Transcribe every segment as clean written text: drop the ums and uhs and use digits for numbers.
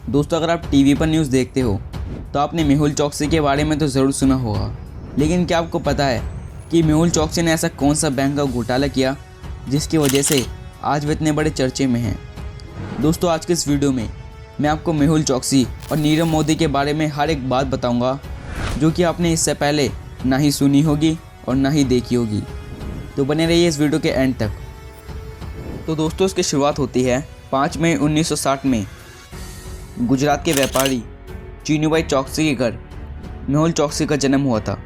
दोस्तों, अगर आप टीवी पर न्यूज़ देखते हो तो आपने मेहुल चौकसी के बारे में तो ज़रूर सुना होगा, लेकिन क्या आपको पता है कि मेहुल चौकसी ने ऐसा कौन सा बैंक का घोटाला किया जिसकी वजह से आज वो इतने बड़े चर्चे में हैं। दोस्तों, आज के इस वीडियो में मैं आपको मेहुल चौकसी और नीरव मोदी के बारे में हर एक बात बताऊंगा जो कि आपने इससे पहले ना ही सुनी होगी और ना ही देखी होगी। तो बने रहिए इस वीडियो के एंड तक। तो दोस्तों, इसकी शुरुआत होती है 5 मई 1960 में गुजरात के व्यापारी चीनूभाई चौकसी के घर मेहुल चौकसी का जन्म हुआ था,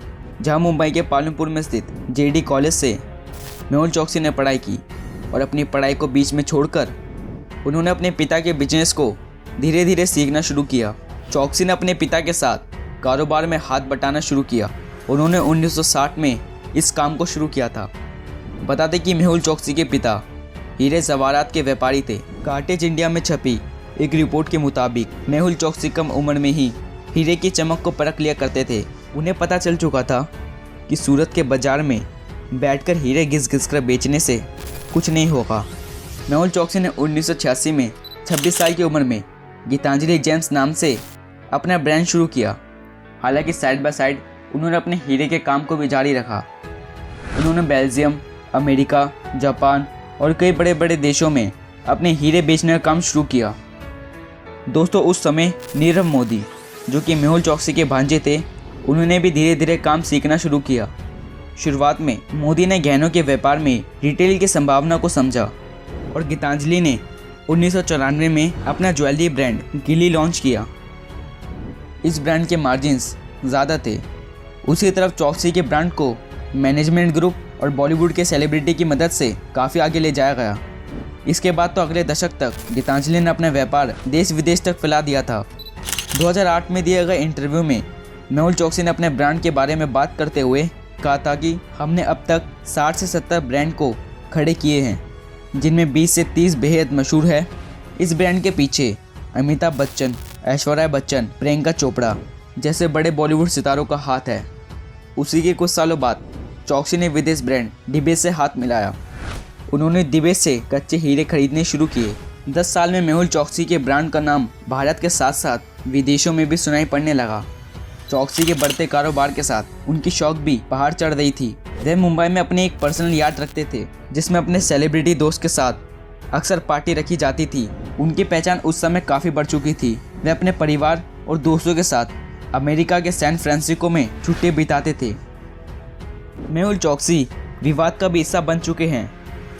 जहां मुंबई के पालमपुर में स्थित जेडी कॉलेज से मेहुल चौकसी ने पढ़ाई की और अपनी पढ़ाई को बीच में छोड़कर उन्होंने अपने पिता के बिजनेस को धीरे धीरे सीखना शुरू किया। चौकसी ने अपने पिता के साथ कारोबार में हाथ बटाना शुरू किया। उन्होंने 1960 में इस काम को शुरू किया था। बता दें कि मेहुल चौकसी के पिता हीरे जवाहरात के व्यापारी थे। कार्टेज इंडिया में छपी एक रिपोर्ट के मुताबिक मेहुल चौकसी कम उम्र में ही हीरे की चमक को परख लिया करते थे। उन्हें पता चल चुका था कि सूरत के बाजार में बैठकर हीरे घिस घिस कर बेचने से कुछ नहीं होगा। मेहुल चौकसी ने 1986 में 26 साल की उम्र में गीतांजलि जेम्स नाम से अपना ब्रांड शुरू किया। हालांकि साइड बाय साइड उन्होंने अपने हीरे के काम को भी जारी रखा। उन्होंने बेल्जियम, अमेरिका, जापान और कई बड़े बड़े देशों में अपने हीरे बेचने का काम शुरू किया। दोस्तों, उस समय नीरव मोदी जो कि मेहुल चौकसी के भांजे थे, उन्होंने भी धीरे धीरे काम सीखना शुरू किया। शुरुआत में मोदी ने गहनों के व्यापार में रिटेल की संभावना को समझा और गीतांजलि ने 1994 में अपना ज्वेलरी ब्रांड गिली लॉन्च किया। इस ब्रांड के मार्जिन्स ज़्यादा थे। उसी तरफ चौकसी के ब्रांड को मैनेजमेंट ग्रुप और बॉलीवुड के सेलिब्रिटी की मदद से काफ़ी आगे ले जाया गया। इसके बाद तो अगले दशक तक गीतांजलि ने अपना व्यापार देश विदेश तक फैला दिया था। 2008 में दिए गए इंटरव्यू में मेहुल चौकसी ने अपने ब्रांड के बारे में बात करते हुए कहा था कि हमने अब तक 60 से 70 ब्रांड को खड़े किए हैं, जिनमें 20 से 30 बेहद मशहूर है। इस ब्रांड के पीछे अमिताभ बच्चन, ऐश्वर्या बच्चन, प्रियंका चोपड़ा जैसे बड़े बॉलीवुड सितारों का हाथ है। उसी के कुछ सालों बाद चौकसी ने विदेश ब्रांड डिबेज से हाथ मिलाया। उन्होंने डिबेज से कच्चे हीरे खरीदने शुरू किए। 10 साल में मेहुल चौकसी के ब्रांड का नाम भारत के साथ साथ विदेशों में भी सुनाई पड़ने लगा। चौकसी के बढ़ते कारोबार के साथ उनकी शौक भी पहाड़ चढ़ रही थी। वे मुंबई में अपने एक पर्सनल यार्ड रखते थे, जिसमें अपने सेलिब्रिटी दोस्त के साथ अक्सर पार्टी रखी जाती थी। उनकी पहचान उस समय काफ़ी बढ़ चुकी थी। वे अपने परिवार और दोस्तों के साथ अमेरिका के सैन फ्रांसिस्को में छुट्टियां बिताते थे। मेहुल चौकसी विवाद का भी हिस्सा बन चुके हैं।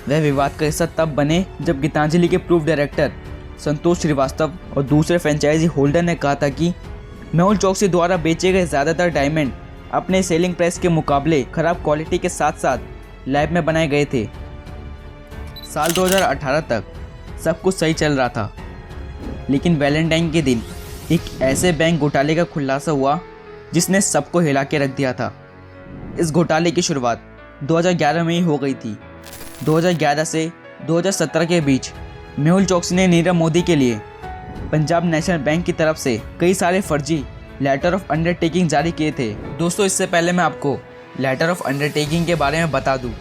वह विवाद का हिस्सा तब बने जब गीतांजलि के प्रूफ डायरेक्टर संतोष श्रीवास्तव और दूसरे फ्रेंचाइजी होल्डर ने कहा था कि मेहुल चौकसी द्वारा बेचे गए ज़्यादातर डायमंड अपने सेलिंग प्राइस के मुकाबले खराब क्वालिटी के साथ साथ लैब में बनाए गए थे। साल 2018 तक सब कुछ सही चल रहा था, लेकिन वैलेंटाइन के दिन एक ऐसे बैंक घोटाले का खुलासा हुआ जिसने सबको हिला के रख दिया था। इस घोटाले की शुरुआत 2011 में ही हो गई थी। 2011 से 2017 के बीच मेहुल चौकसी ने नीरव मोदी के लिए पंजाब नेशनल बैंक की तरफ से कई सारे फर्जी लेटर ऑफ अंडरटेकिंग जारी किए थे। दोस्तों, इससे पहले मैं आपको लेटर ऑफ अंडरटेकिंग के बारे में बता दूं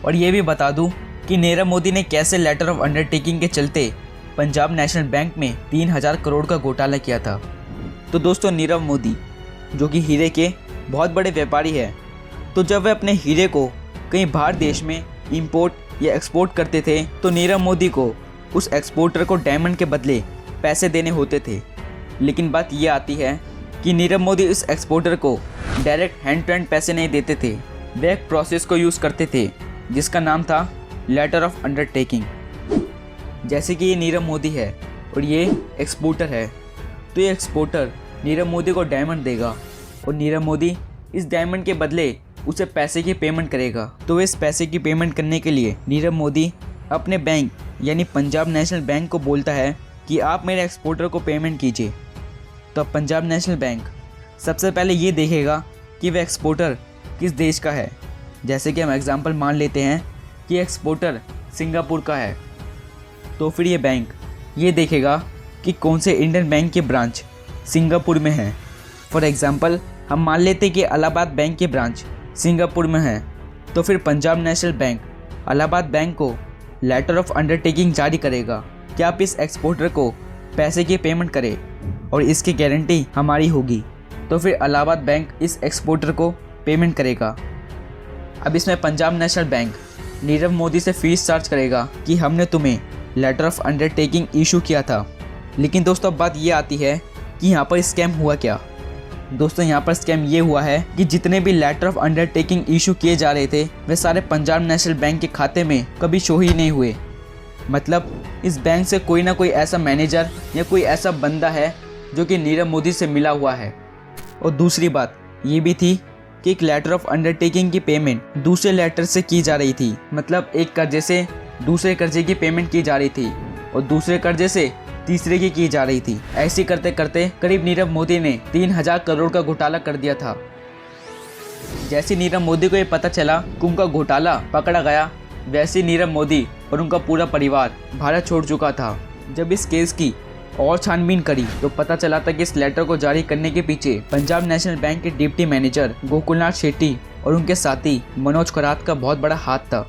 और ये भी बता दूं कि नीरव मोदी ने कैसे लेटर ऑफ अंडरटेकिंग के चलते पंजाब नेशनल बैंक में 3000 करोड़ का घोटाला किया था। तो दोस्तों, नीरव मोदी जो कि हीरे के बहुत बड़े व्यापारी है, तो जब वे अपने हीरे को कहीं बाहर देश में इंपोर्ट या एक्सपोर्ट करते थे तो नीरव मोदी को उस एक्सपोर्टर को डायमंड के बदले पैसे देने होते थे। लेकिन बात यह आती है कि नीरव मोदी इस एक्सपोर्टर को डायरेक्ट हैंड टू हैंड पैसे नहीं देते थे। वे एक प्रोसेस को यूज़ करते थे जिसका नाम था लेटर ऑफ अंडरटेकिंग। जैसे कि ये नीरव मोदी है और ये एक्सपोर्टर है, तो ये एक्सपोर्टर नीरव मोदी को डायमंड देगा और नीरव मोदी इस डायमंड के बदले उसे पैसे की पेमेंट करेगा। तो इस पैसे की पेमेंट करने के लिए नीरव मोदी अपने बैंक यानी पंजाब नेशनल बैंक को बोलता है कि आप मेरे एक्सपोर्टर को पेमेंट कीजिए। तो अब पंजाब नेशनल बैंक सबसे पहले ये देखेगा कि वह एक्सपोर्टर किस देश का है। जैसे कि हम एग्जांपल मान लेते हैं कि एक्सपोर्टर सिंगापुर का है, तो फिर ये बैंक ये देखेगा कि कौन से इंडियन बैंक के ब्रांच सिंगापुर में हैं। फॉर एग्जांपल हम मान लेते हैं कि इलाहाबाद बैंक के ब्रांच सिंगापुर में है, तो फिर Punjab national bank Allahabad bank को लेटर ऑफ अंडरटेकिंग जारी करेगा कि आप इस एक्सपोर्टर को पैसे की पेमेंट करें। और इसकी गारंटी हमारी होगी, तो फिर इलाहाबाद बैंक इस एक्सपोर्टर को पेमेंट करेगा। अब इसमें पंजाब नेशनल बैंक नीरव मोदी से फीस चार्ज करेगा कि हमने तुम्हें लेटर ऑफ अंडरटेकिंग इशू किया था। लेकिन दोस्तों अब बात ये आती है कि यहाँ पर स्कैम हुआ क्या। दोस्तों यहाँ पर स्कैम ये हुआ है कि जितने भी लेटर ऑफ अंडरटेकिंग इशू किए जा रहे थे वे सारे पंजाब नेशनल बैंक के खाते में कभी शो ही नहीं हुए। मतलब इस बैंक से कोई ना कोई ऐसा मैनेजर या कोई ऐसा बंदा है जो कि नीरव मोदी से मिला हुआ है। और दूसरी बात ये भी थी कि एक लेटर ऑफ अंडरटेकिंग की पेमेंट दूसरे लेटर से की जा रही थी। मतलब एक कर्जे से दूसरे कर्जे की पेमेंट की जा रही थी और दूसरे कर्जे से तीसरे की जा रही थी। ऐसे करते करते करीब नीरव मोदी ने 3000 करोड़ का घोटाला कर दिया था। जैसे नीरव मोदी को ये पता चला कि उनका घोटाला पकड़ा गया, वैसे नीरव मोदी और उनका पूरा परिवार भारत छोड़ चुका था। जब इस केस की और छानबीन करी तो पता चला था कि इस लेटर को जारी करने के पीछे पंजाब नेशनल बैंक के डिप्टी मैनेजर गोकुलनाथ शेट्टी और उनके साथी मनोज करात का बहुत बड़ा हाथ था।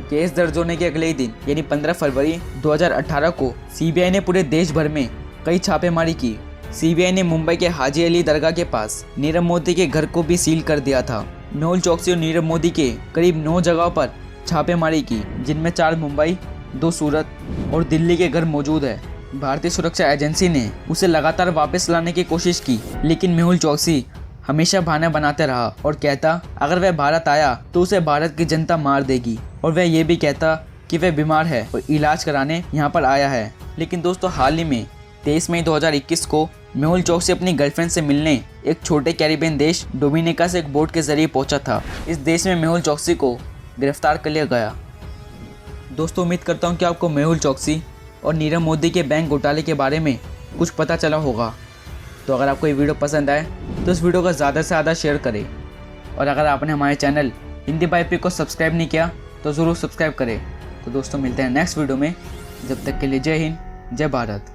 केस दर्ज होने के अगले ही दिन यानी 15 फरवरी 2018 को सीबीआई ने पूरे देश भर में कई छापेमारी की। सीबीआई ने मुंबई के हाजी अली दरगाह के पास नीरव मोदी के घर को भी सील कर दिया था। मेहुल चौकसी और नीरव मोदी के करीब 9 जगहों पर छापेमारी की, जिनमें 4 मुंबई, 2 सूरत और दिल्ली के घर मौजूद है। भारतीय सुरक्षा एजेंसी ने उसे लगातार वापस लाने की कोशिश की, लेकिन मेहुल चौकसी हमेशा बहाने बनाते रहा और कहता अगर वह भारत आया तो उसे भारत की जनता मार देगी। और वह ये भी कहता कि वह बीमार है और इलाज कराने यहाँ पर आया है। लेकिन दोस्तों हाल ही में 23 मई 2021 को मेहुल चौकसी अपनी गर्लफ्रेंड से मिलने एक छोटे कैरिबियन देश डोमिनिका से एक बोट के जरिए पहुंचा था। इस देश में मेहुल चौकसी को गिरफ्तार कर लिया गया। दोस्तों उम्मीद करता हूँ कि आपको मेहुल चौकसी और नीरव मोदी के बैंक घोटाले के बारे में कुछ पता चला होगा। तो अगर आपको ये वीडियो पसंद आए तो इस वीडियो को ज़्यादा से ज़्यादा शेयर करें। और अगर आपने हमारे चैनल हिंदी बाय पी को सब्सक्राइब नहीं किया तो ज़रूर सब्सक्राइब करें। तो दोस्तों मिलते हैं नेक्स्ट वीडियो में। जब तक के लिए जय हिंद, जय भारत।